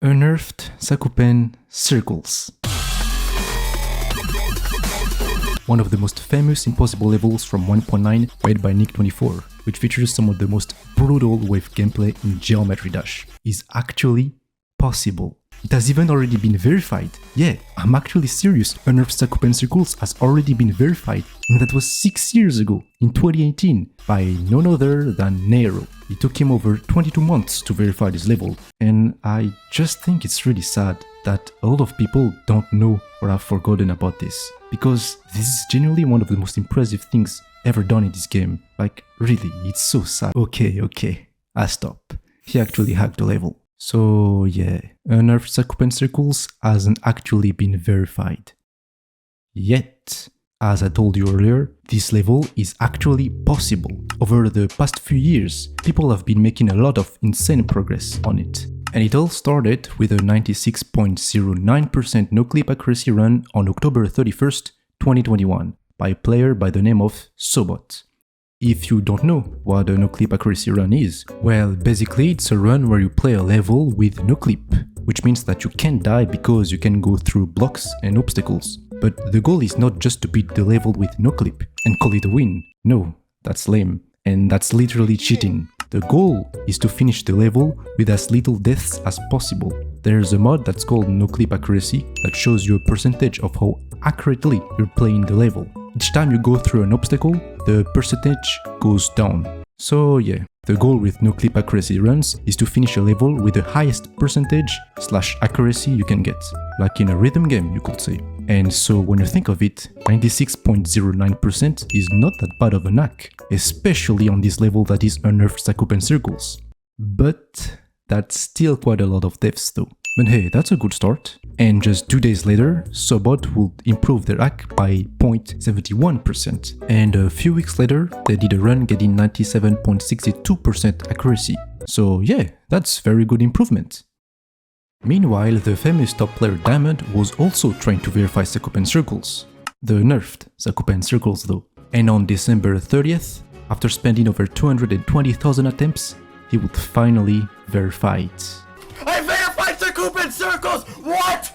Unnerfed Sakupen Circles. One of the most famous impossible levels from 1.9 made by Nick24, which features some of the most brutal wave gameplay in Geometry Dash, is actually possible. It has even already been verified. Yeah, I'm actually serious. Unnerfed Sakupen Circles has already been verified, and that was 6 years ago, in 2018, by none other than Nero. It took him over 22 months to verify this level, and I just think it's really sad that a lot of people don't know or have forgotten about this, because this is genuinely one of the most impressive things ever done in this game. Like, really, it's so sad. Okay, I stop. He actually hacked the level. So yeah, Unnerfed Sakupen Circles hasn't actually been verified yet. As I told you earlier, this level is actually possible. Over the past few years, people have been making a lot of insane progress on it. And it all started with a 96.09% no-clip accuracy run on October 31st, 2021 by a player by the name of Sobot. If you don't know what a no-clip accuracy run is, well, basically it's a run where you play a level with no clip, which means that you can't die because you can go through blocks and obstacles. But the goal is not just to beat the level with no clip and call it a win. No, that's lame, and that's literally cheating. The goal is to finish the level with as little deaths as possible. There's a mod that's called no clip accuracy that shows you a percentage of how accurately you're playing the level. Each time you go through an obstacle, the percentage goes down. So yeah, the goal with no clip accuracy runs is to finish a level with the highest percentage / accuracy you can get, like in a rhythm game you could say. And so when you think of it, 96.09% is not that bad of a knack, especially on this level that is Unnerfed Sakupen Circles. But that's still quite a lot of deaths though. But hey, that's a good start. And just 2 days later, Sobot would improve their hack by 0.71%. And a few weeks later, they did a run getting 97.62% accuracy. So yeah, that's very good improvement. Meanwhile, the famous top player Diamond was also trying to verify Sakupen Circles. The nerfed Sakupen Circles though. And on December 30th, after spending over 220,000 attempts, he would finally verify it. I verified Sakupen Circles! What?!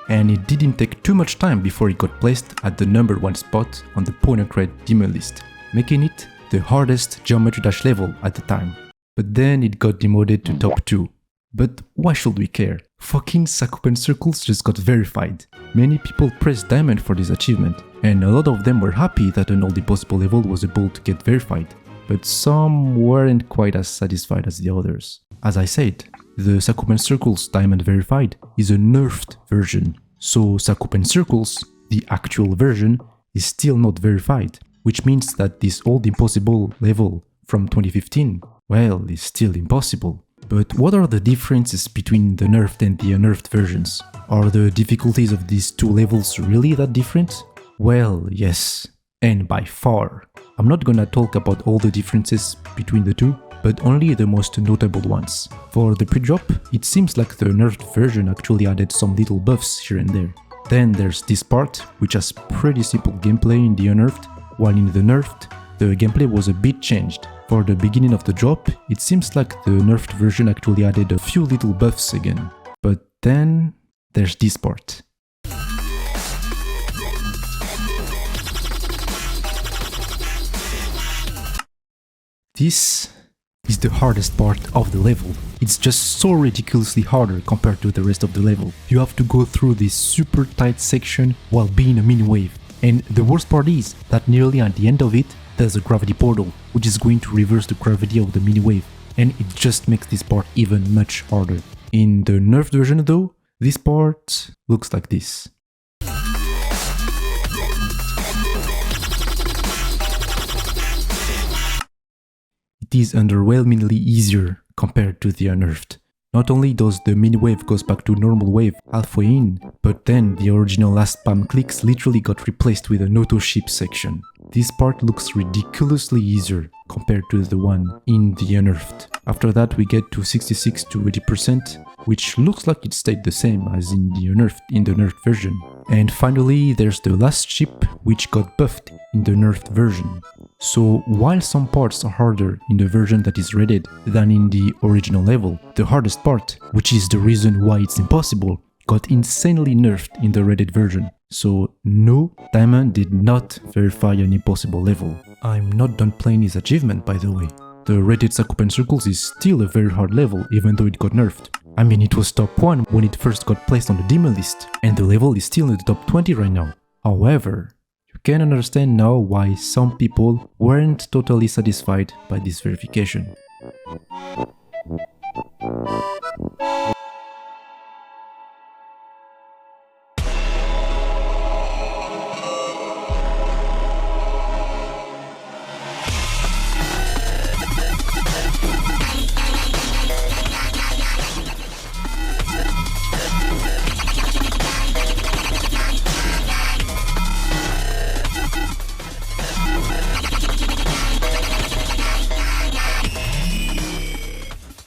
And it didn't take too much time before it got placed at the #1 spot on the Pointercred Demon list, making it the hardest Geometry Dash level at the time. But then it got demoted to top 2. But why should we care? Fucking Sakupen Circles just got verified. Many people praised Diamond for this achievement, and a lot of them were happy that an old impossible level was able to get verified. But some weren't quite as satisfied as the others. As I said, the Sakupen Circles Diamond Verified is a nerfed version. So Sakupen Circles, the actual version, is still not verified, which means that this old impossible level from 2015, well, is still impossible. But what are the differences between the nerfed and the unnerfed versions? Are the difficulties of these two levels really that different? Well, yes, and by far. I'm not gonna talk about all the differences between the two, but only the most notable ones. For the pre-drop, it seems like the nerfed version actually added some little buffs here and there. Then there's this part, which has pretty simple gameplay in the unnerfed, while in the nerfed, the gameplay was a bit changed. For the beginning of the drop, it seems like the nerfed version actually added a few little buffs again. But then there's this part. This is the hardest part of the level. It's just so ridiculously harder compared to the rest of the level. You have to go through this super tight section while being a mini wave. And the worst part is that nearly at the end of it, there's a gravity portal, which is going to reverse the gravity of the mini wave. And it just makes this part even much harder. In the nerfed version though, this part looks like this. It is underwhelmingly easier compared to the unnerfed. Not only does the mini wave goes back to normal wave halfway in, but then the original last spam clicks literally got replaced with an auto ship section. This part looks ridiculously easier compared to the one in the unnerfed. After that we get to 66 to 80%, which looks like it stayed the same as in the nerfed version. And finally there's the last ship, which got buffed in the nerfed version. So while some parts are harder in the version that is rated than in the original level, the hardest part, which is the reason why it's impossible, got insanely nerfed in the rated version. So no, Diamond did not verify an impossible level. I'm not done playing his achievement, by the way. The rated Sakupen Circles is still a very hard level even though it got nerfed. I mean, it was top 1 when it first got placed on the demon list, and the level is still in the top 20 right now. However, you can understand now why some people weren't totally satisfied by this verification.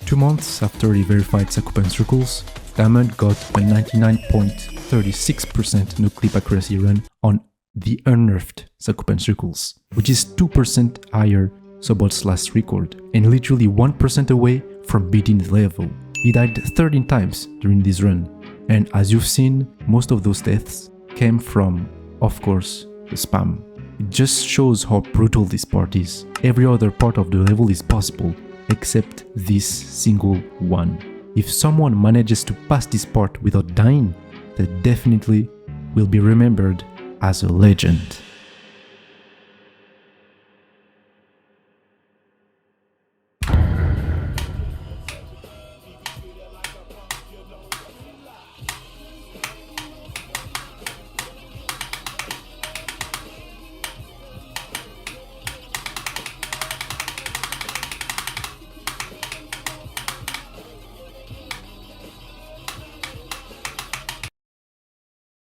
Two months after he verified Sakupen Circles, Diamond got a 99.36% no-clip accuracy run on the Unnerfed Sakupen Circles, which is 2% higher Sobot's last record, and literally 1% away from beating the level. He died 13 times during this run, and as you've seen, most of those deaths came from, of course, the spam. It just shows how brutal this part is. Every other part of the level is possible, except this single one. If someone manages to pass this part without dying, they definitely will be remembered as a legend.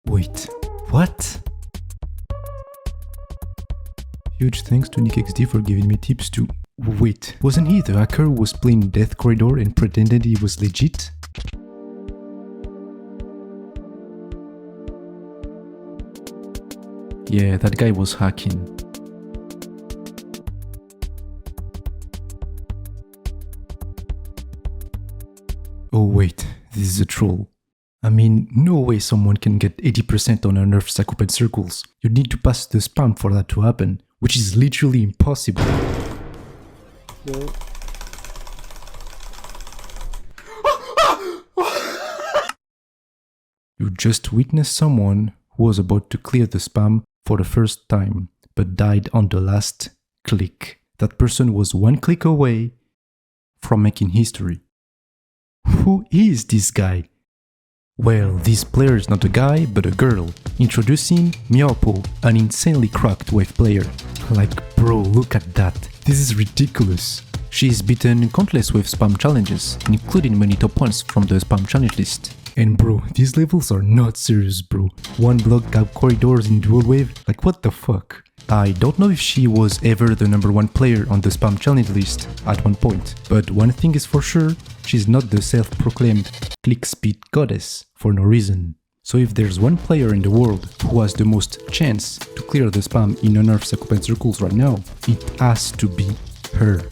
Wait, what? Huge thanks to NickXD for giving me tips too. Wait, wasn't he the hacker who was playing Death Corridor and pretended he was legit? Yeah, that guy was hacking. Oh wait, this is a troll. I mean, no way someone can get 80% on Unnerfed Sakupen Circles. You need to pass the spam for that to happen, which is literally impossible. No. You just witnessed someone who was about to clear the spam for the first time, but died on the last click. That person was one click away from making history. Who is this guy? Well, this player is not a guy, but a girl. Introducing MeowPau, an insanely cracked wave player. Like, bro, look at that. This is ridiculous. She's beaten countless wave spam challenges, including many top ones from the spam challenge list. And bro, these levels are not serious, bro. One block gap corridors in dual wave, like what the fuck? I don't know if she was ever the #1 player on the spam challenge list at one point, but one thing is for sure, she's not the self-proclaimed click speed goddess for no reason. So if there's one player in the world who has the most chance to clear the spam in Unnerfed Sakupen Circles right now, it has to be her.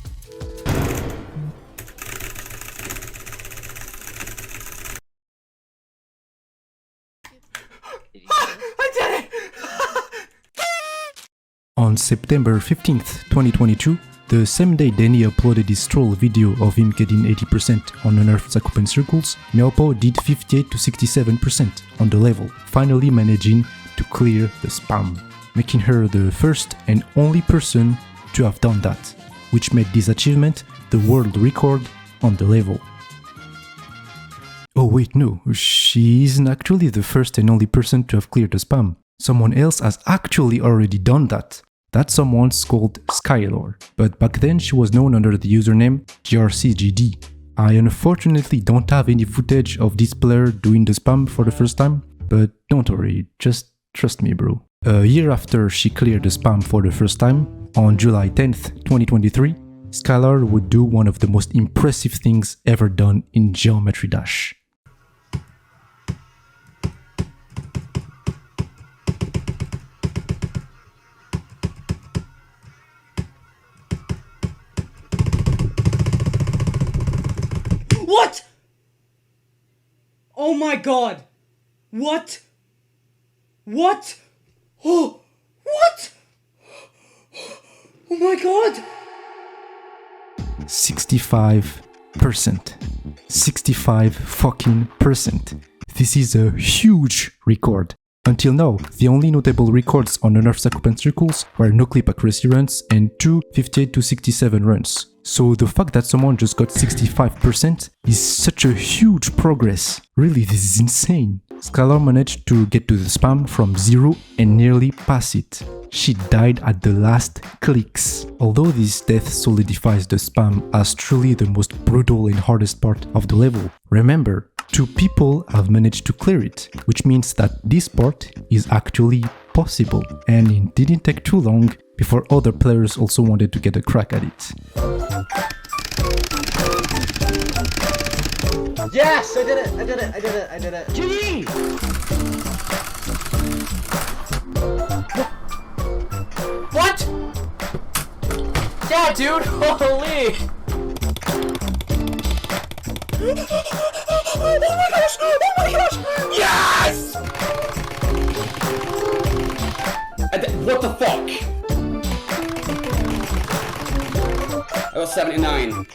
On September 15th, 2022, the same day Danny uploaded his troll video of him getting 80% on Unnerfed Sakupen Circles, MeowPau did 58 to 67% on the level, finally managing to clear the spam, making her the first and only person to have done that, which made this achievement the world record on the level. Oh wait, no, she isn't actually the first and only person to have cleared the spam. Someone else has actually already done that. That someone's called Skylar, but back then she was known under the username GRCGD. I unfortunately don't have any footage of this player doing the spam for the first time, but don't worry, just trust me, bro. A year after she cleared the spam for the first time, on July 10th, 2023, Skylar would do one of the most impressive things ever done in Geometry Dash. Oh my god! What? What? Oh! What? Oh my god! 65%. 65 fucking percent. This is a huge record. Until now, the only notable records on Unnerfed Sakupen Circles were no clip accuracy runs and 2 58 to 67 runs. So the fact that someone just got 65% is such a huge progress. Really, this is insane. Skylar managed to get to the spam from 0 and nearly pass it. She died at the last clicks. Although this death solidifies the spam as truly the most brutal and hardest part of the level, remember, 2 people have managed to clear it, which means that this part is actually possible, and it didn't take too long before other players also wanted to get a crack at it. Yes, I did it! I did it! I did it! I did it! GG! What? Yeah, dude! Holy! Oh my gosh! Oh my gosh! Yes! What the fuck? I was 79.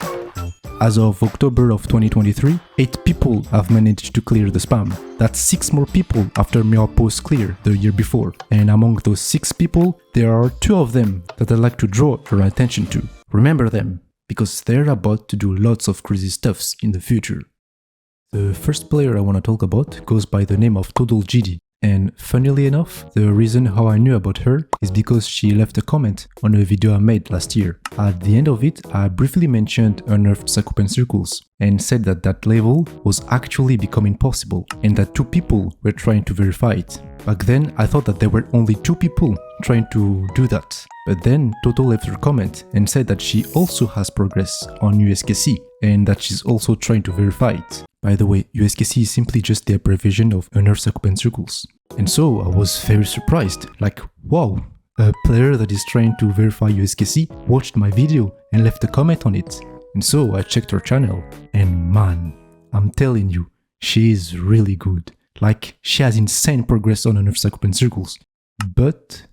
As of October of 2023, 8 people have managed to clear the spam. That's 6 more people after MeowPau's clear the year before. And among those 6 people, there are 2 of them that I'd like to draw your attention to. Remember them, because they're about to do lots of crazy stuffs in the future. The first player I want to talk about goes by the name of Totalgd. And funnily enough, the reason how I knew about her is because she left a comment on a video I made last year. At the end of it, I briefly mentioned Unnerfed Sakupen Circles and said that that level was actually becoming possible and that 2 people were trying to verify it. Back then, I thought that there were only 2 people trying to do that. But then Toto left her comment and said that she also has progress on USKC and that she's also trying to verify it. By the way, USKC is simply just the abbreviation of Unnerfed Sakupen Circles. And so I was very surprised, like, wow, a player that is trying to verify USKC watched my video and left a comment on it. And so I checked her channel, and man, I'm telling you, she is really good. Like, she has insane progress on Unnerfed Sakupen Circles. But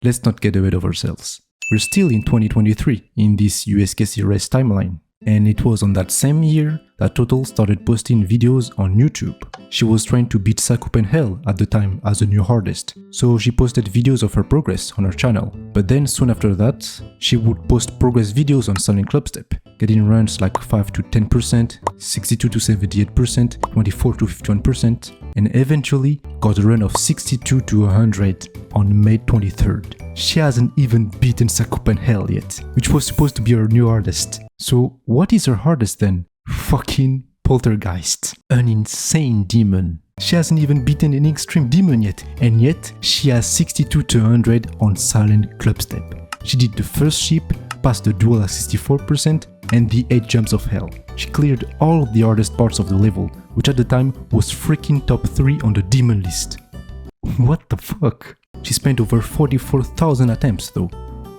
let's not get ahead of ourselves. We're still in 2023 in this USKC race timeline. And it was on that same year that Total started posting videos on YouTube. She was trying to beat Sakupen Hell at the time as a new hardest, so she posted videos of her progress on her channel. But then soon after that, she would post progress videos on Stal and Clubstep, getting runs like 5 to 10%, 62 to 78%, 24 to 51%, and eventually got a run of 62 to 100 on May 23rd. She hasn't even beaten Sakupen Hell yet, which was supposed to be her new hardest. So what is her hardest then? Fucking Poltergeist. An insane demon. She hasn't even beaten an extreme demon yet, and yet she has 62 to 100 on Silent Clubstep. She did the first ship, passed the duel at 64%, and the 8 jumps of hell. She cleared all of the hardest parts of the level, which at the time was freaking top 3 on the demon list. What the fuck? She spent over 44,000 attempts though,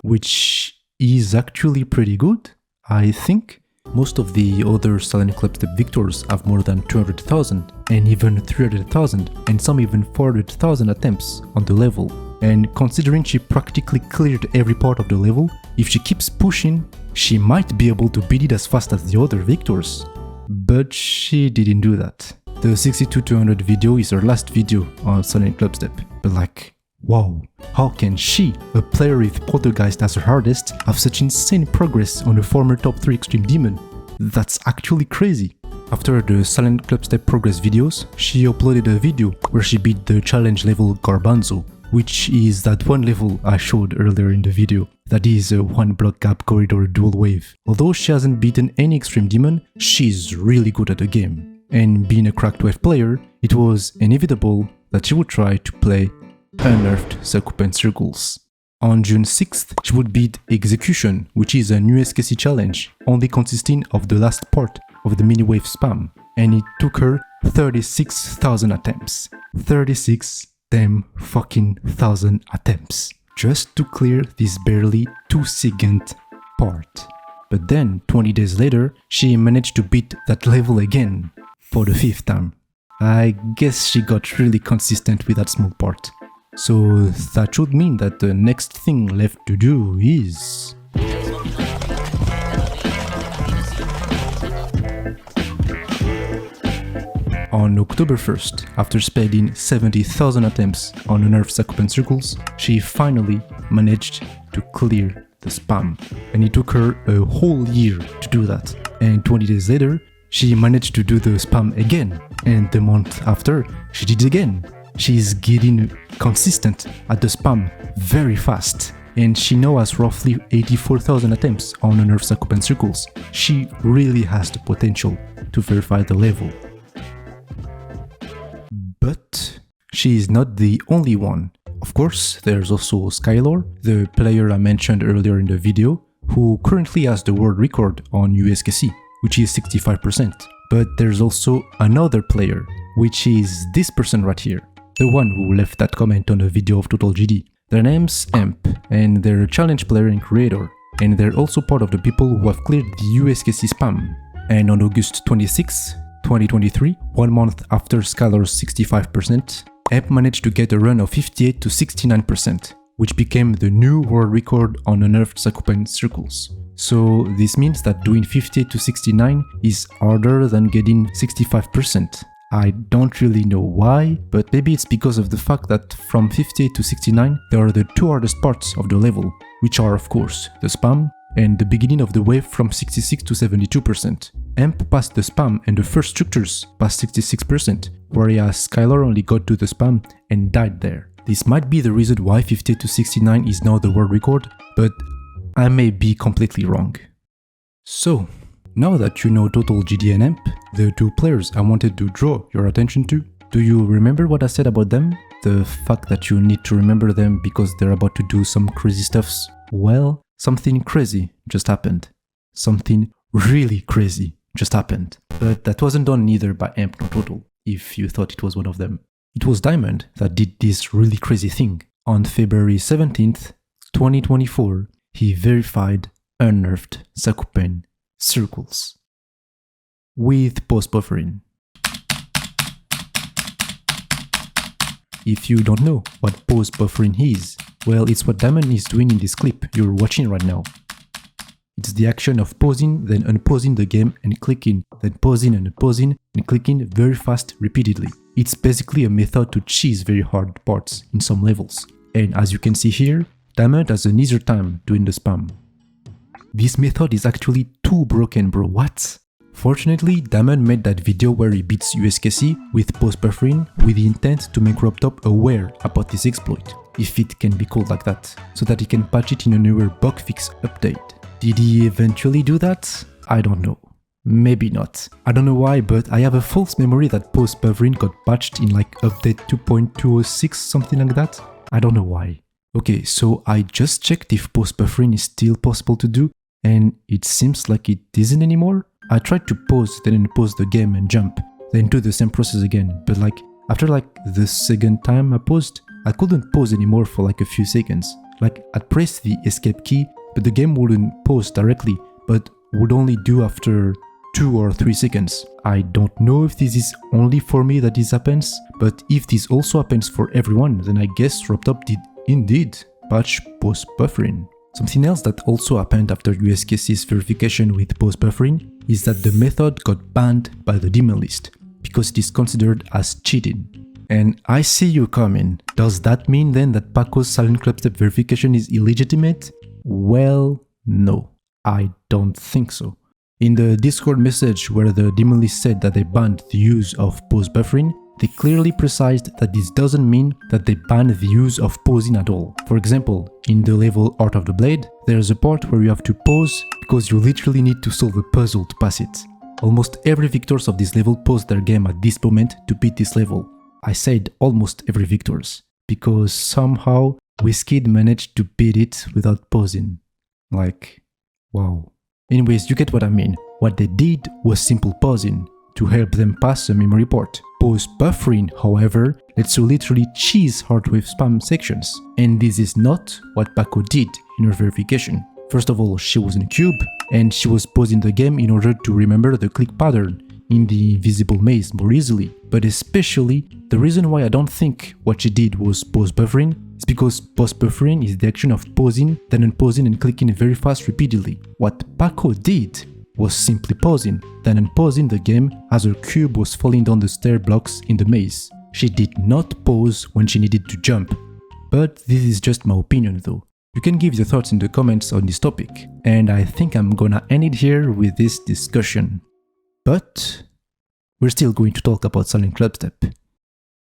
which is actually pretty good, I think. Most of the other Stal and Clubstep victors have more than 200,000 and even 300,000 and some even 400,000 attempts on the level. And considering she practically cleared every part of the level, if she keeps pushing, she might be able to beat it as fast as the other victors. But she didn't do that. The 62 to 100 video is her last video on Stal and Clubstep. But like, wow, how can she, a player with Poltergeist as her hardest, have such insane progress on a former top 3 extreme demon? That's actually crazy. After the Stal and Clubstep progress videos, she uploaded a video where she beat the challenge level Garbanzo, which is that one level I showed earlier in the video. That is a 1 block gap corridor dual wave. Although she hasn't beaten any extreme demon, she's really good at the game. And being a cracked wave player, it was inevitable that she would try to play Unnerfed Sakupen Circles. On June 6th, she would beat Execution, which is a USKC challenge, only consisting of the last part of the mini wave spam, and it took her 36,000 attempts. 36 damn fucking thousand attempts, just to clear this barely 2-second part. But then, 20 days later, she managed to beat that level again, for the 5th time. I guess she got really consistent with that small part. So that should mean that the next thing left to do is... On October 1st, after spending 70,000 attempts on Unnerfed Sakupen Circles, she finally managed to clear the spam. And it took her a whole year to do that. And 20 days later, she managed to do the spam again. And the month after, she did it again. She's getting consistent at the spam very fast. And she now has roughly 84,000 attempts on Unnerfed Sakupen Circles. She really has the potential to verify the level. But she is not the only one. Of course, there's also Skylar, the player I mentioned earlier in the video, who currently has the world record on USKC, which is 65%. But there's also another player, which is this person right here, the one who left that comment on the video of Totalgd. Their name's Amp, and they're a challenge player and creator, and they're also part of the people who have cleared the USKC spam. And on August 26, 2023, 1 month after Skylar's 65%, Amp managed to get a run of 58 to 69%, which became the new world record on Unnerfed Sakupen Circles. So this means that doing 58 to 69 is harder than getting 65%. I don't really know why, but maybe it's because of the fact that from 58 to 69 there are the two hardest parts of the level, which are of course the spam and the beginning of the wave from 66 to 72%. Amp passed the spam and the first structures past 66%, whereas Skylar only got to the spam and died there. This might be the reason why 58 to 69 is now the world record, but I may be completely wrong. So, now that you know Totalgd and Amp, the two players I wanted to draw your attention to, do you remember what I said about them? The fact that you need to remember them because they're about to do some crazy stuffs? Well, something crazy just happened. Something really crazy just happened. But that wasn't done neither by Amp nor Total, if you thought it was one of them. It was Diamond that did this really crazy thing. On February 17th, 2024, he verified Unnerfed Sakupen Circles with post-buffering. If you don't know what post-buffering is, well, it's what Diamond is doing in this clip you're watching right now. It's the action of pausing, then unpausing the game and clicking, then pausing and unpausing and clicking very fast repeatedly. It's basically a method to cheese very hard parts in some levels. And as you can see here, Diamond has an easier time doing the spam. This method is actually too broken, bro, what? Fortunately, Diamond made that video where he beats USKC with post-buffering with the intent to make RobTop aware about this exploit, if it can be called like that, so that he can patch it in a newer bug fix update. Did he eventually do that? I don't know. Maybe not. I don't know why, but I have a false memory that post-buffering got patched in like update 2.206, something like that. I don't know why. Okay, so I just checked if post-buffering is still possible to do, and it seems like it isn't anymore. I tried to pause, then unpause the game and jump, then do the same process again, but like after like the second time I paused, I couldn't pause anymore for like a few seconds. Like I'd press the escape key, but the game wouldn't pause directly, but would only do after 2 or 3 seconds. I don't know if this is only for me that this happens, but if this also happens for everyone, then I guess RobTop did indeed patch post-buffering. Something else that also happened after USKC's verification with post-buffering is that the method got banned by the daemon list, because it is considered as cheating. And I see you coming. Does that mean then that Paco's silent Clubstep verification is illegitimate? Well, no, I don't think so. In the Discord message where the daemon list said that they banned the use of post-buffering, they clearly precised that this doesn't mean that they ban the use of pausing at all. For example, in the level Art of the Blade, there's a part where you have to pause because you literally need to solve a puzzle to pass it. Almost every victors of this level pause their game at this moment to beat this level. I said almost every victors, because somehow Whiskid managed to beat it without pausing. Like, wow. Anyways, you get what I mean. What they did was simple pausing to help them pass a memory port. Post-buffering, however, lets you literally cheese hardware spam sections. And this is not what Paco did in her verification. First of all, she was in a cube, and she was pausing the game in order to remember the click pattern in the invisible maze more easily, but especially the reason why I don't think what she did was pause buffering is because pause buffering is the action of pausing, then unpausing and clicking very fast repeatedly. What Paco did was simply pausing, then unpausing the game as her cube was falling down the stair blocks in the maze. She did not pause when she needed to jump. But this is just my opinion though. You can give your thoughts in the comments on this topic, and I think I'm gonna end it here with this discussion. But we're still going to talk about Silent Clubstep.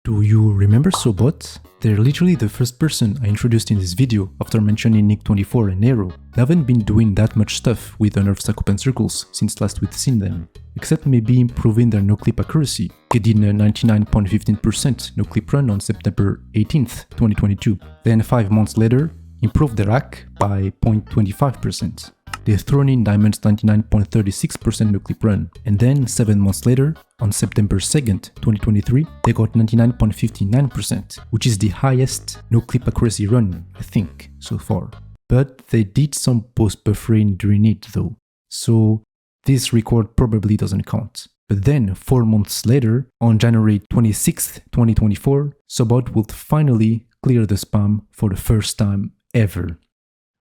Do you remember Sobot? They're literally the first person I introduced in this video after mentioning Nick24 and Nero. They haven't been doing that much stuff with Unnerfed Sakupen Circles since last we've seen them, except maybe improving their no-clip accuracy, getting a 99.15% no-clip run on September 18th, 2022. Then 5 months later, improved their hack by 0.25%. They've thrown in Diamond's 99.36% no-clip run, and then 7 months later, on September 2nd, 2023, they got 99.59%, which is the highest no-clip accuracy run, I think, so far. But they did some post-buffering during it though, so this record probably doesn't count. But then, 4 months later, on January 26th, 2024, Sobot would finally clear the spam for the first time ever,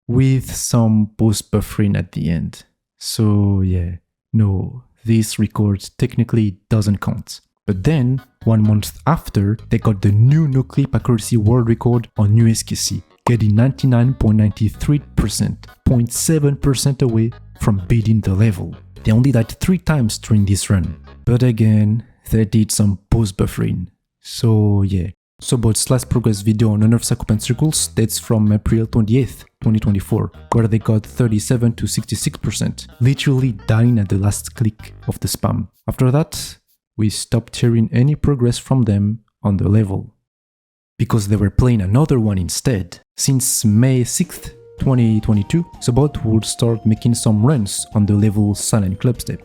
with some post-buffering at the end. So yeah, no, this record technically doesn't count. But then, 1 month after, they got the new no-clip accuracy world record on USKC, getting 99.93%, 0.7% away from beating the level. They only died 3 times during this run. But again, they did some post-buffering. So yeah. Sobot's last progress video on Unnerfed Sakupen Circles dates from April 28th, 2024, where they got 37 to 66%, literally dying at the last click of the spam. After that, we stopped hearing any progress from them on the level, because they were playing another one instead. Since May 6th, 2022, Sobot would start making some runs on the level Silent Clubstep,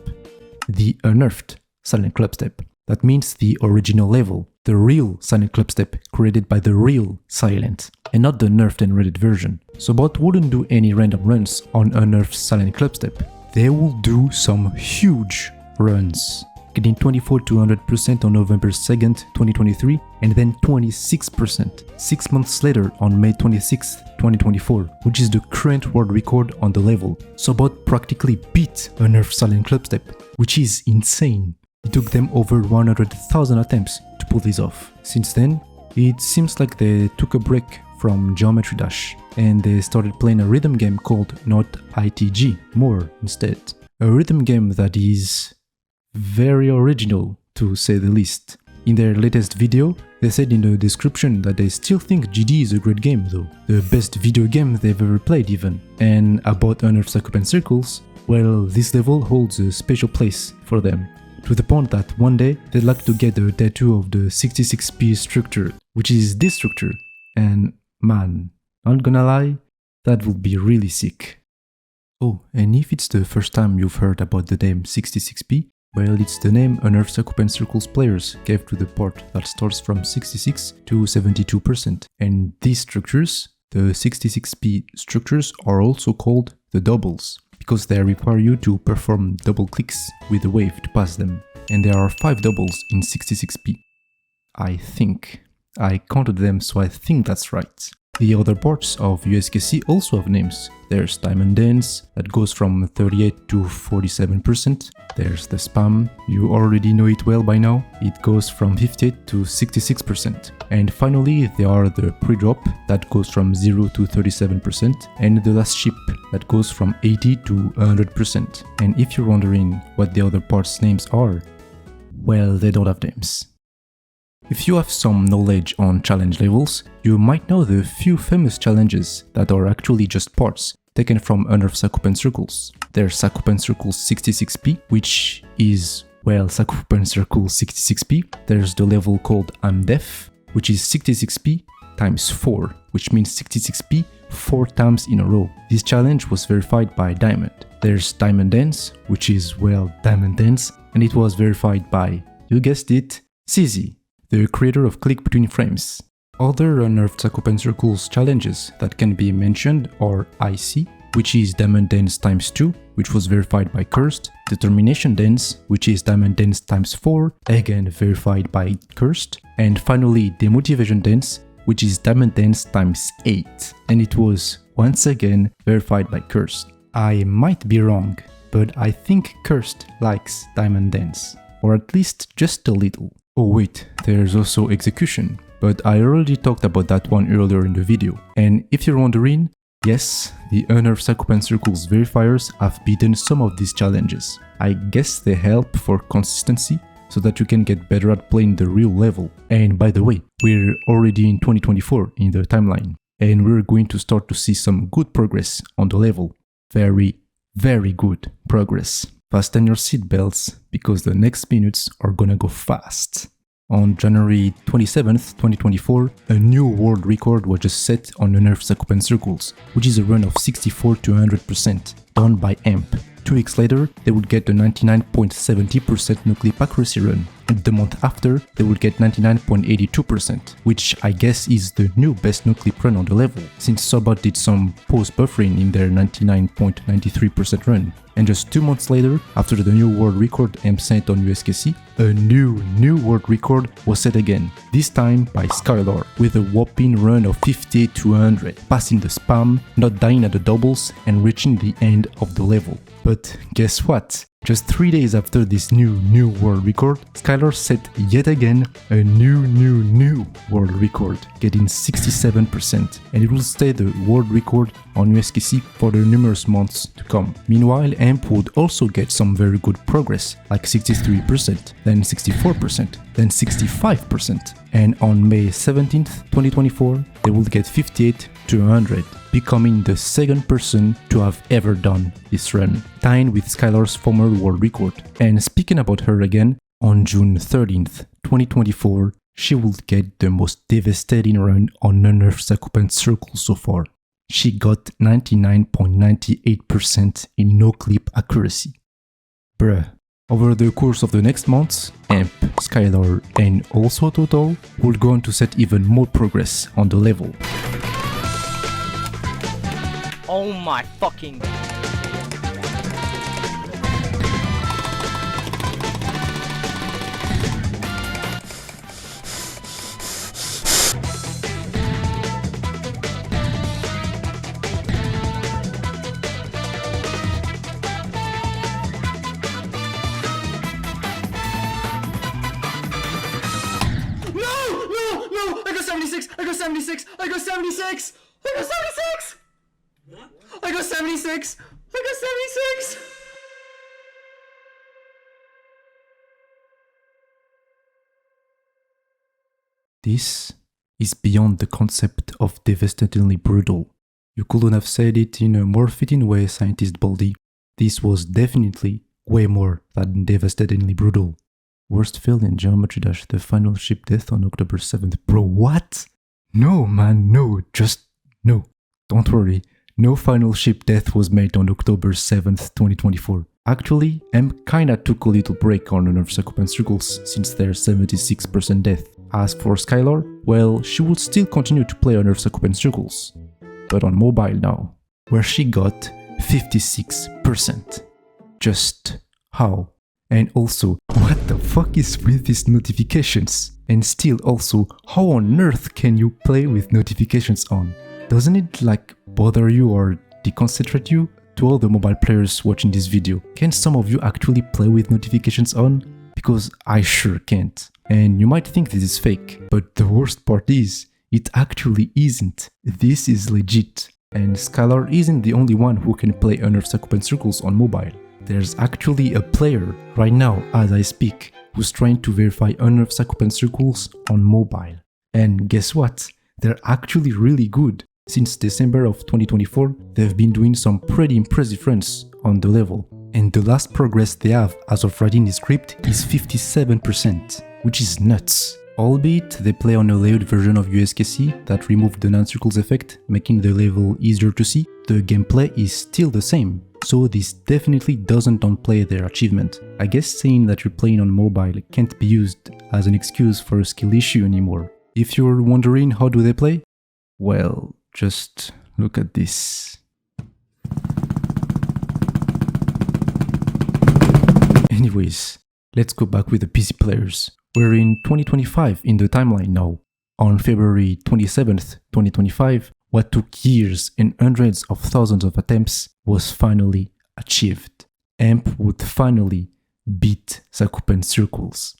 the Unnerfed Silent Clubstep. That means the original level, the real Silent Clubstep created by the real Silent, and not the nerfed and raided version. Sobot wouldn't do any random runs on Unnerfed Silent Clubstep. They will do some huge runs, getting 24 to 100% on November 2nd, 2023, and then 26% 6 months later on May 26th, 2024, which is the current world record on the level. Sobot practically beat Unnerfed Silent Clubstep, which is insane. It took them over 100,000 attempts to pull this off. Since then, it seems like they took a break from Geometry Dash and they started playing a rhythm game called Not ITG more instead. A rhythm game that is very original, to say the least. In their latest video, they said in the description that they still think GD is a great game though, the best video game they've ever played even. And about Unnerfed Sakupen Circles, well, this level holds a special place for them, to the point that one day they'd like to get a tattoo of the 66p structure, which is this structure, and man, not gonna lie, that would be really sick. Oh, and if it's the first time you've heard about the name 66p, well, it's the name Unnerfed Sakupen Circles players gave to the part that starts from 66 to 72%, and these structures, the 66p structures, are also called the doubles, because they require you to perform double clicks with the wave to pass them. And there are 5 doubles in 66p. I think. I counted them, so I think that's right. The other parts of USKC also have names. There's Diamond Dance, that goes from 38 to 47%. There's the Spam, you already know it well by now. It goes from 58 to 66%. And finally, there are the Pre-Drop, that goes from 0 to 37%. And the Last Ship, that goes from 80 to 100%. And if you're wondering what the other parts' names are, well, they don't have names. If you have some knowledge on challenge levels, you might know the few famous challenges that are actually just parts taken from Unnerfed Sakupen Circles. There's Sakupen Circles 66p, which is, well, Sakupen Circles 66p. There's the level called I'm Deaf, which is 66p times 4, which means 66p 4 times in a row. This challenge was verified by Diamond. There's Diamond Dance, which is, well, Diamond Dance, and it was verified by, you guessed it, CZ, the creator of Click Between Frames. Other Unnerfed Sakupen Circles challenges that can be mentioned are IC, which is Diamond Dance times 2, which was verified by Cursed, Determination Dance, which is Diamond Dance times 4, again verified by Cursed, and finally Demotivation Dance, which is Diamond Dance times 8, and it was once again verified by Cursed. I might be wrong, but I think Cursed likes Diamond Dance, or at least just a little. Oh wait, there's also Execution, but I already talked about that one earlier in the video, and if you're wondering, yes, the Unnerfed Sakupen Circles verifiers have beaten some of these challenges. I guess they help for consistency, so that you can get better at playing the real level. And by the way, we're already in 2024 in the timeline, and we're going to start to see some good progress on the level. Very, very good progress. Fasten your seatbelts, because the next minutes are gonna go fast. On January 27th, 2024, a new world record was just set on Unnerfed Sakupen Circles, which is a run of 64 to 100%, done by AMP. 2 weeks later, they would get the 99.70% no-clip accuracy run, and the month after, they would get 99.82%, which I guess is the new best no-clip run on the level, since Sobot did some post-buffering in their 99.93% run. And just 2 months later, after the new world record AMP set on USKC, a new world record was set again, this time by Skylar, with a whopping run of 58 to 100, passing the spam, not dying at the doubles, and reaching the end of the level. But guess what? Just 3 days after this new world record, Skylar set yet again a new world record, getting 67%, and it will stay the world record on USKC for the numerous months to come. Meanwhile, AMP would also get some very good progress, like 63%, then 64%, then 65%, and on May 17th, 2024, they will get 58 to 100, becoming the second person to have ever done this run, tying with Skylar's former world record. And speaking about her again, on June 13th, 2024, she will get the most devastating run on Unnerfed Sakupen Circles so far. She got 99.98% in no-clip accuracy. Bruh. Over the course of the next months, AMP, Skylar, and also Total will go on to set even more progress on the level. Oh my fucking... No! I got 76! I got 76! I got 76! I got 76! I got 76! I got 76! This is beyond the concept of devastatingly brutal. You couldn't have said it in a more fitting way, Scientist Baldy. This was definitely way more than devastatingly brutal. Worst fail in Geometry Dash, the final ship death on October 7th. Bro, what? No, man, no, just no. Don't worry, no final ship death was made on October 7th, 2024. Actually, AMP kinda took a little break on Unnerfed Sakupen Circles since their 76% death. As for Skylar, well, she would still continue to play Unnerfed Sakupen Circles, but on mobile now, where she got 56%. Just how? And also, what the fuck is with these notifications? And still also, how on earth can you play with notifications on? Doesn't it like bother you or deconcentrate you? To all the mobile players watching this video, can some of you actually play with notifications on? Because I sure can't. And you might think this is fake, but the worst part is, it actually isn't. This is legit. And Skylar isn't the only one who can play Unnerfed Sakupen Circles on mobile. There's actually a player right now as I speak who's trying to verify Unnerfed Sakupen Circles on mobile. And guess what? They're actually really good. Since December of 2024, they've been doing some pretty impressive runs on the level. And the last progress they have as of writing this script is 57%, which is nuts. Albeit they play on a layered version of USKC that removed the non-circles effect, making the level easier to see, the gameplay is still the same. So this definitely doesn't downplay their achievement. I guess saying that you're playing on mobile can't be used as an excuse for a skill issue anymore. If you're wondering how do they play? Well, just look at this. Anyways, let's go back with the PC players. We're in 2025 in the timeline now. On February 27th, 2025, what took years and hundreds of thousands of attempts was finally achieved. AMP would finally beat Sakupen Circles.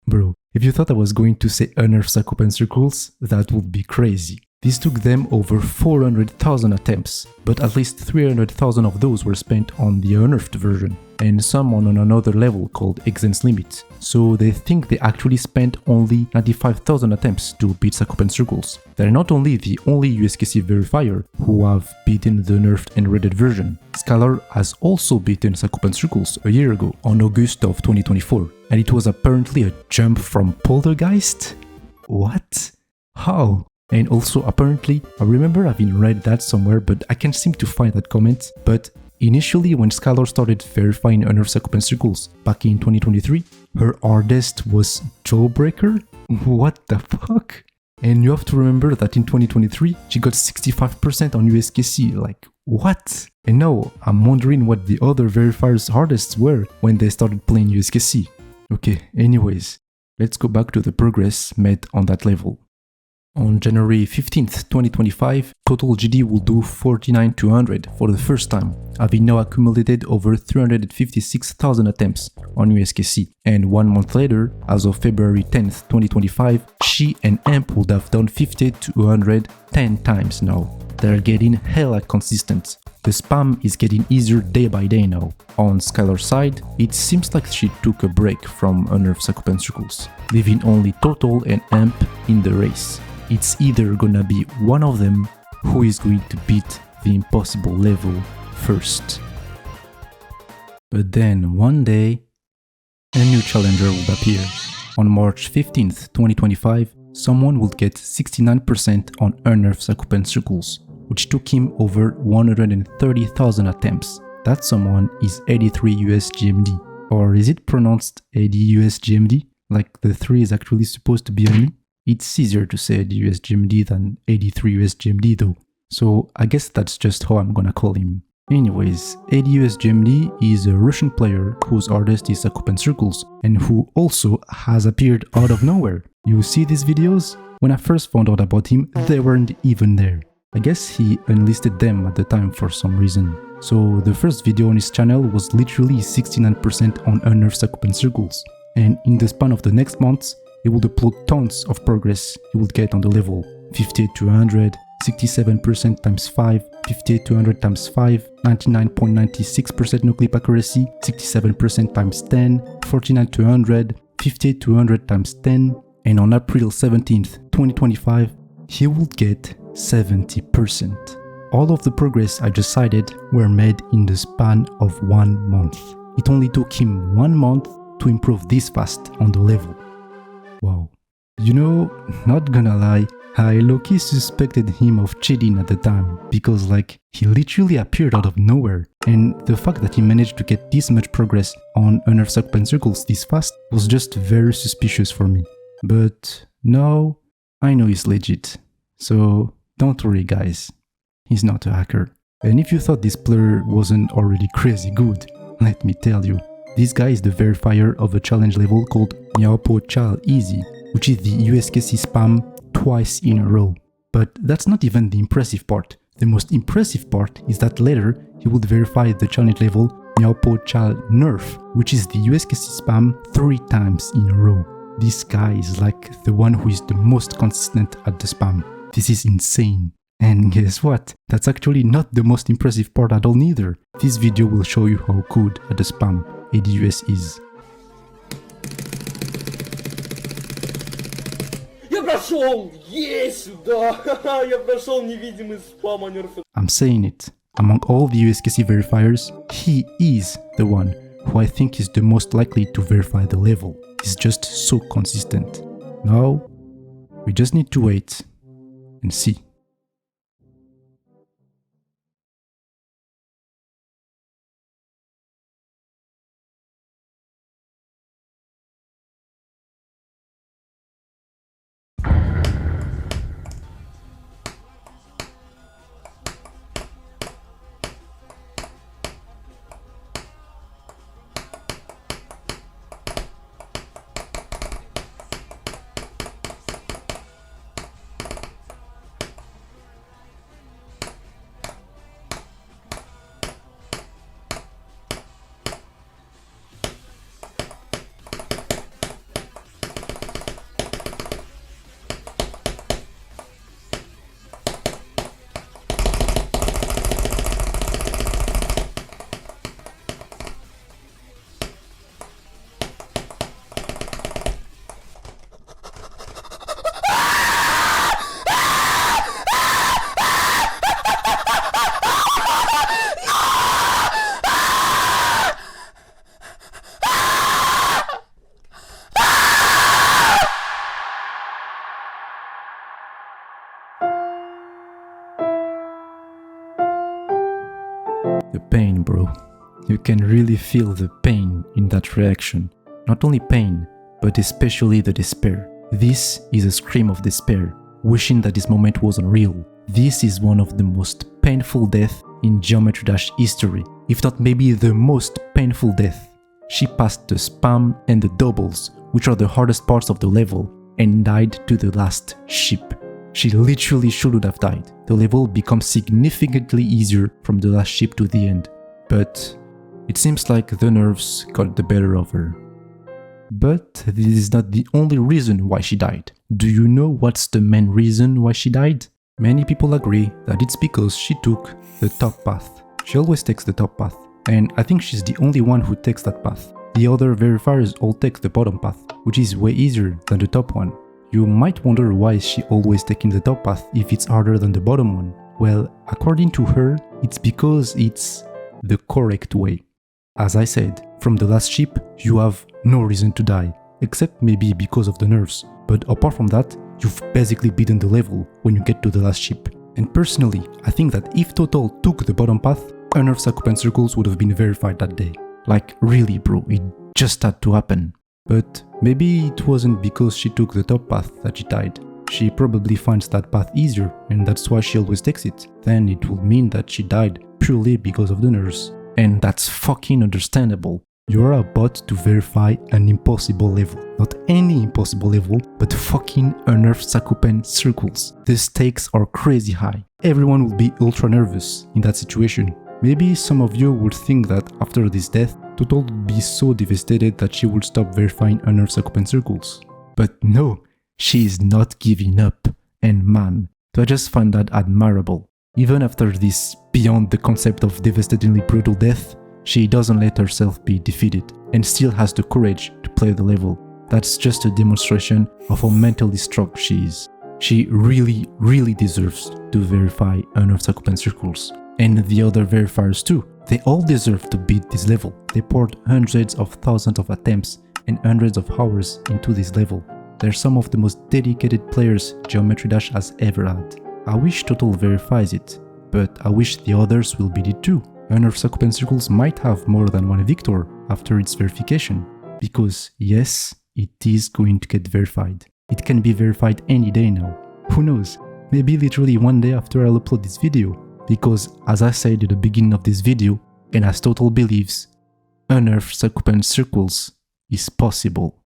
Bro, if you thought I was going to say Unnerfed Sakupen Circles, that would be crazy. This took them over 400,000 attempts, but at least 300,000 of those were spent on the Unnerfed version, and some on another level called Exens Limit. So they think they actually spent only 95,000 attempts to beat Sakupen Circles. They're not only the only USKC verifier who have beaten the nerfed and raided version. Skylar has also beaten Sakupen Circles a year ago, on August of 2024, and it was apparently a jump from Poltergeist? What? How? And also apparently, I remember having read that somewhere, but I can't seem to find that comment. But initially when Skylar started verifying Unnerfed Sakupen Circles back in 2023, her hardest was Jawbreaker? What the fuck? And you have to remember that in 2023, she got 65% on USKC, like what? And now I'm wondering what the other verifiers' hardest were when they started playing USKC. Okay, anyways, let's go back to the progress made on that level. On January 15th, 2025, Totalgd will do 49,200 for the first time, having now accumulated over 356,000 attempts on USKC. And 1 month later, as of February 10th, 2025, she and AMP would have done 50,200 10 times now. They're getting hella consistent. The spam is getting easier day by day now. On Skylar's side, it seems like she took a break from Unnerfed Sakupen Circles, leaving only Total and AMP in the race. It's either gonna be one of them who is going to beat the impossible level first. But then one day, a new challenger would appear. On March 15th, 2025, someone would get 69% on Unnerfed Sakupen Circles, which took him over 130,000 attempts. That someone is 83 USGMD. Or is it pronounced 80 USGMD? Like the 3 is actually supposed to be an E? It's easier to say 80 USGMD than 83 USGMD though. So I guess that's just how I'm gonna call him. Anyways, 80 USGMD is a Russian player whose artist is Sakupen Circles and who also has appeared out of nowhere. You see these videos? When I first found out about him, they weren't even there. I guess he unlisted them at the time for some reason. So the first video on his channel was literally 69% on Unnerfed Sakupen Circles. And in the span of the next months, he would upload tons of progress he would get on the level. 58,200, 67% times 5, 58,200 times 5, 99.96% no clip accuracy, 67% times 10, 49,200, 58,200 times 10, and on April 17th, 2025, he would get 70%. All of the progress I just cited were made in the span of 1 month. It only took him 1 month to improve this fast on the level. Wow. You know, not gonna lie, I low-key suspected him of cheating at the time, because like, he literally appeared out of nowhere, and the fact that he managed to get this much progress on Unnerfed Sakupen Circles this fast was just very suspicious for me. But now, I know he's legit, so don't worry guys, he's not a hacker. And if you thought this player wasn't already crazy good, let me tell you, this guy is the verifier of a challenge level called MeowPau Easy, which is the USKC spam twice in a row. But that's not even the impressive part. The most impressive part is that later he would verify the challenge level MeowPau Nerf, which is the USKC spam 3 times in a row. This guy is like the one who is the most consistent at the spam. This is insane. And guess what? That's actually not the most impressive part at all neither. This video will show you how good at the spam ADUS is. Я прошел! Есть сюда! Я прошел невидимый спам Unnerfed. I'm saying it. Among all the USKC verifiers, he is the one who I think is the most likely to verify the level. He's just so consistent. Now, we just need to wait and see. The pain, bro. You can really feel the pain in that reaction. Not only pain, but especially the despair. This is a scream of despair, wishing that this moment was unreal. This is one of the most painful deaths in Geometry Dash history, if not maybe the most painful death. She passed the spam and the doubles, which are the hardest parts of the level, and died to the last ship. She literally shouldn't have died. The level becomes significantly easier from the last ship to the end. But it seems like the nerves got the better of her. But this is not the only reason why she died. Do you know what's the main reason why she died? Many people agree that it's because she took the top path. She always takes the top path, and I think she's the only one who takes that path. The other verifiers all take the bottom path, which is way easier than the top one. You might wonder why is she always taking the top path if it's harder than the bottom one. Well, according to her, it's because it's the correct way. As I said, from the last ship, you have no reason to die, except maybe because of the nerves. But apart from that, you've basically beaten the level when you get to the last ship. And personally, I think that if Total took the bottom path, Unnerfed Sakupen Circles would have been verified that day. Like, really bro, it just had to happen. But maybe it wasn't because she took the top path that she died. She probably finds that path easier, and that's why she always takes it. Then it will mean that she died purely because of the nerves. And that's fucking understandable. You're about to verify an impossible level. Not any impossible level, but fucking Unnerfed Sakupen Circles. The stakes are crazy high. Everyone will be ultra nervous in that situation. Maybe some of you would think that after this death, Total would be so devastated that she would stop verifying Unnerfed Sakupen Circles. But no, she is not giving up. And man, I just find that admirable. Even after this beyond the concept of devastatingly brutal death, she doesn't let herself be defeated and still has the courage to play the level. That's just a demonstration of how mentally strong she is. She really deserves to verify Unnerfed Sakupen Circles. And the other verifiers too. They all deserve to beat this level. They poured hundreds of thousands of attempts and hundreds of hours into this level. They're some of the most dedicated players Geometry Dash has ever had. I wish Total verifies it, but I wish the others will beat it too. Unnerfed Sakupen Circles might have more than one victor after its verification, because yes, it is going to get verified. It can be verified any day now. Who knows? Maybe literally one day after I'll upload this video, because as I said at the beginning of this video, and as Total believes, Unnerfed Sakupen Circles is possible.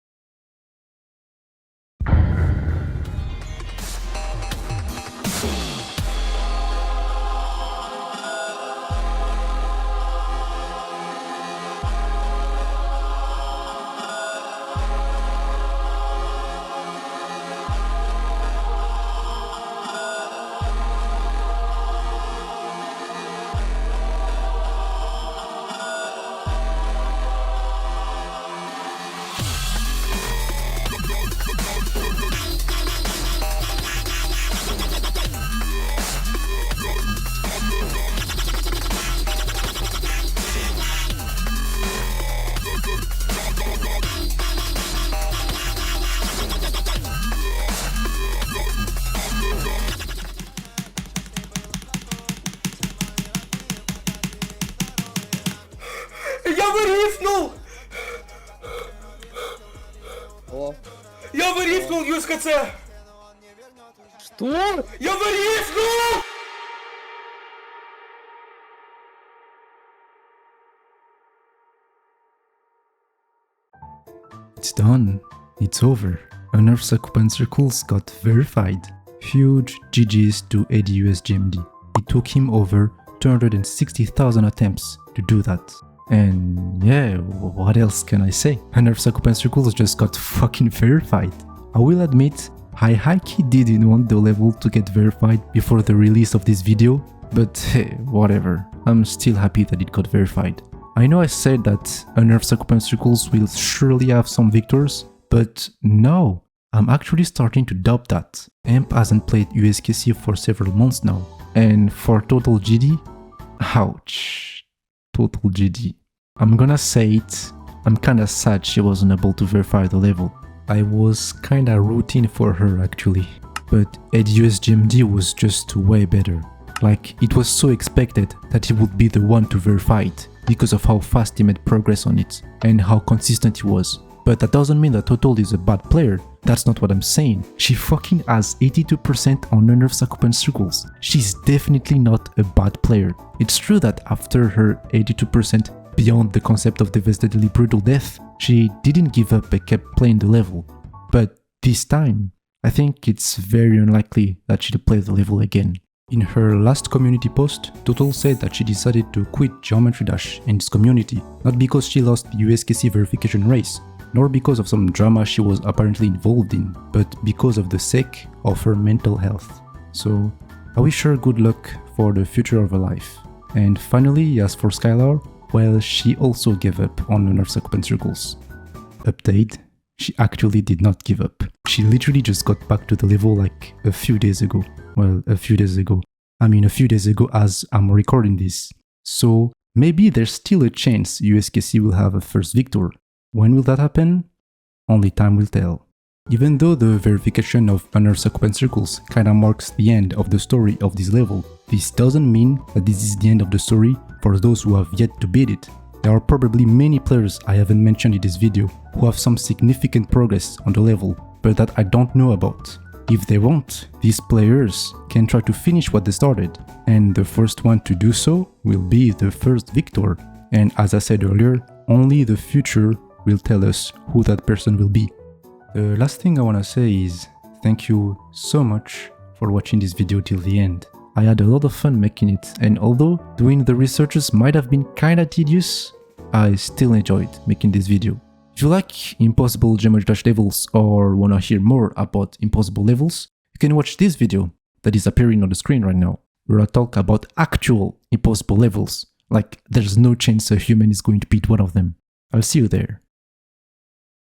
Я вырифнул! О, Я вырифнул USKC! что? Я вырифнул! It's done. It's over. Unnerfed Sakupen Circles got verified. Huge GG's to ADUSGMD. It took him over 260,000 attempts to do that. And yeah, what else can I say? Unnerfed Sakupen Circles just got fucking verified. I will admit, I high-key didn't want the level to get verified before the release of this video, but hey, whatever. I'm still happy that it got verified. I know I said that Unnerfed Sakupen Circles will surely have some victors, but no, I'm actually starting to doubt that. Amp hasn't played USKC for several months now, and for Totalgd, ouch, Totalgd. I'm gonna say it, I'm kinda sad she wasn't able to verify the level. I was kinda rooting for her actually, but ADUSGMD was just way better. Like, it was so expected that he would be the one to verify it because of how fast he made progress on it and how consistent he was. But that doesn't mean that Totalgd is a bad player. That's not what I'm saying. She fucking has 82% on Unnerfed Sakupen Circles. She's definitely not a bad player. It's true that after her 82% beyond the concept of devastatingly brutal death, she didn't give up and kept playing the level. But this time, I think it's very unlikely that she'll play the level again. In her last community post, Total said that she decided to quit Geometry Dash and this community, not because she lost the USKC verification race, nor because of some drama she was apparently involved in, but because of the sake of her mental health. So, I wish her good luck for the future of her life. And finally, as for Skylar, well, she also gave up on Unnerfed Sakupen Circles. Update, she actually did not give up. She literally just got back to the level like a few days ago. Well, a few days ago. I mean a few days ago as I'm recording this. So, maybe there's still a chance USKC will have a first victor. When will that happen? Only time will tell. Even though the verification of Unnerfed Sakupen Circles kinda marks the end of the story of this level, this doesn't mean that this is the end of the story for those who have yet to beat it. There are probably many players I haven't mentioned in this video who have some significant progress on the level, but that I don't know about. If they want, these players can try to finish what they started, and the first one to do so will be the first victor. And as I said earlier, only the future will tell us who that person will be. The last thing I wanna say is thank you so much for watching this video till the end. I had a lot of fun making it, and although doing the researches might have been kinda tedious, I still enjoyed making this video. If you like impossible Geometry Dash levels or wanna hear more about impossible levels, you can watch this video that is appearing on the screen right now, where I talk about actual impossible levels, like there's no chance a human is going to beat one of them. I'll see you there.